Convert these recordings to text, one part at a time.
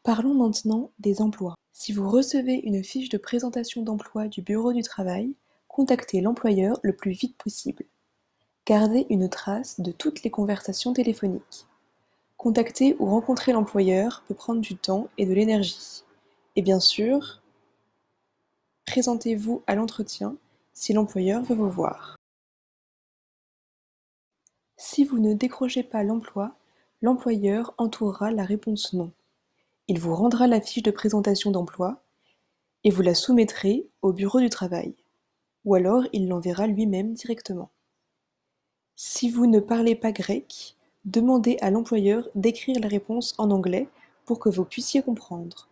Parlons maintenant des emplois. Si vous recevez une fiche de présentation d'emploi du bureau du travail, contactez l'employeur le plus vite possible. Gardez une trace de toutes les conversations téléphoniques. Contacter ou rencontrer l'employeur peut prendre du temps et de l'énergie. Et bien sûr, présentez-vous à l'entretien si l'employeur veut vous voir. Si vous ne décrochez pas l'emploi, l'employeur entourera la réponse non. Il vous rendra la fiche de présentation d'emploi et vous la soumettrez au bureau du travail. Ou alors il l'enverra lui-même directement. Si vous ne parlez pas grec, demandez à l'employeur d'écrire la réponse en anglais pour que vous puissiez comprendre.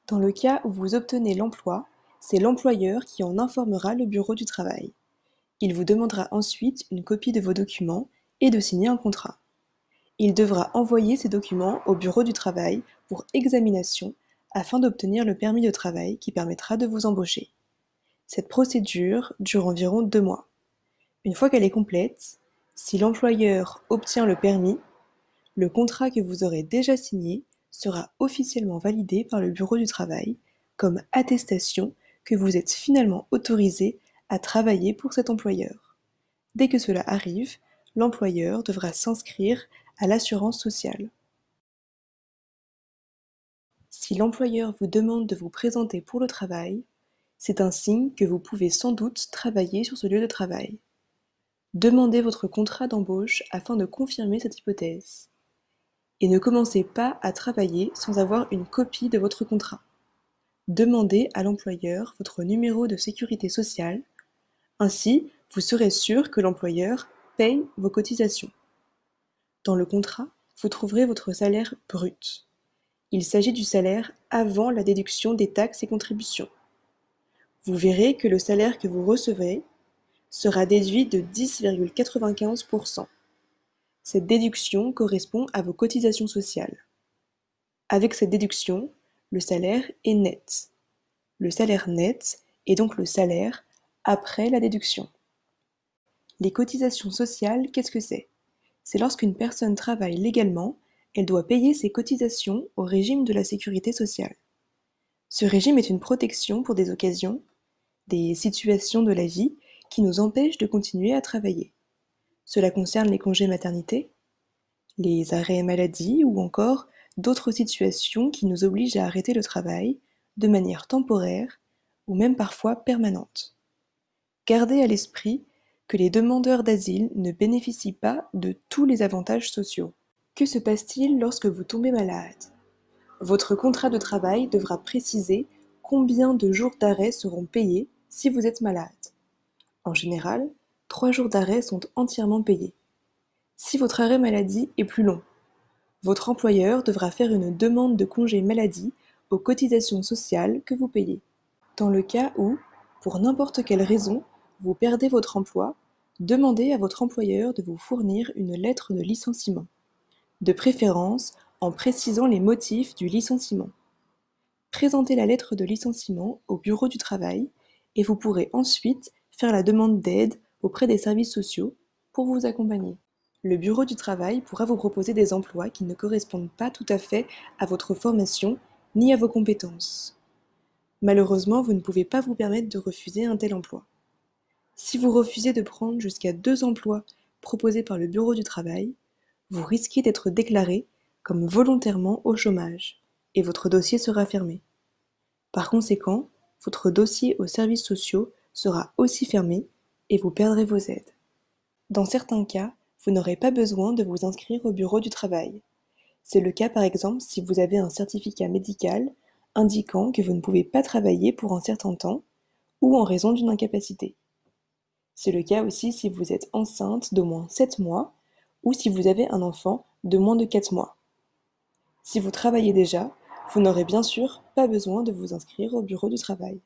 Dans le cas où vous obtenez l'emploi, c'est l'employeur qui en informera le bureau du travail. Il vous demandera ensuite une copie de vos documents et de signer un contrat. Il devra envoyer ces documents au bureau du travail pour examination afin d'obtenir le permis de travail qui permettra de vous embaucher. Cette procédure dure environ 2 mois. Une fois qu'elle est complète, si l'employeur obtient le permis, le contrat que vous aurez déjà signé sera officiellement validé par le bureau du travail comme attestation que vous êtes finalement autorisé à travailler pour cet employeur. Dès que cela arrive, l'employeur devra s'inscrire à l'assurance sociale. Si l'employeur vous demande de vous présenter pour le travail, c'est un signe que vous pouvez sans doute travailler sur ce lieu de travail. Demandez votre contrat d'embauche afin de confirmer cette hypothèse. Et ne commencez pas à travailler sans avoir une copie de votre contrat. Demandez à l'employeur votre numéro de sécurité sociale. Ainsi, vous serez sûr que l'employeur paye vos cotisations. Dans le contrat, vous trouverez votre salaire brut. Il s'agit du salaire avant la déduction des taxes et contributions. Vous verrez que le salaire que vous recevrez sera déduit de 10,95%. Cette déduction correspond à vos cotisations sociales. Avec cette déduction, le salaire est net. Le salaire net est donc le salaire après la déduction. Les cotisations sociales, qu'est-ce que c'est? C'est lorsqu'une personne travaille légalement, elle doit payer ses cotisations au régime de la sécurité sociale. Ce régime est une protection pour des occasions, des situations de la vie qui nous empêchent de continuer à travailler. Cela concerne les congés maternité, les arrêts maladie ou encore d'autres situations qui nous obligent à arrêter le travail de manière temporaire ou même parfois permanente. Gardez à l'esprit que les demandeurs d'asile ne bénéficient pas de tous les avantages sociaux. Que se passe-t-il lorsque vous tombez malade? Votre contrat de travail devra préciser combien de jours d'arrêt seront payés si vous êtes malade. En général, 3 jours d'arrêt sont entièrement payés. Si votre arrêt maladie est plus long, votre employeur devra faire une demande de congé maladie aux cotisations sociales que vous payez. Dans le cas où, pour n'importe quelle raison, vous perdez votre emploi, demandez à votre employeur de vous fournir une lettre de licenciement, de préférence en précisant les motifs du licenciement. Présentez la lettre de licenciement au bureau du travail et vous pourrez ensuite faire la demande d'aide auprès des services sociaux pour vous accompagner. Le bureau du travail pourra vous proposer des emplois qui ne correspondent pas tout à fait à votre formation ni à vos compétences. Malheureusement, vous ne pouvez pas vous permettre de refuser un tel emploi. Si vous refusez de prendre jusqu'à 2 emplois proposés par le bureau du travail, vous risquez d'être déclaré comme volontairement au chômage et votre dossier sera fermé. Par conséquent, votre dossier aux services sociaux sera aussi fermé et vous perdrez vos aides. Dans certains cas, vous n'aurez pas besoin de vous inscrire au bureau du travail. C'est le cas par exemple si vous avez un certificat médical indiquant que vous ne pouvez pas travailler pour un certain temps ou en raison d'une incapacité. C'est le cas aussi si vous êtes enceinte d'au moins 7 mois ou si vous avez un enfant de moins de 4 mois. Si vous travaillez déjà, vous n'aurez bien sûr pas besoin de vous inscrire au bureau du travail.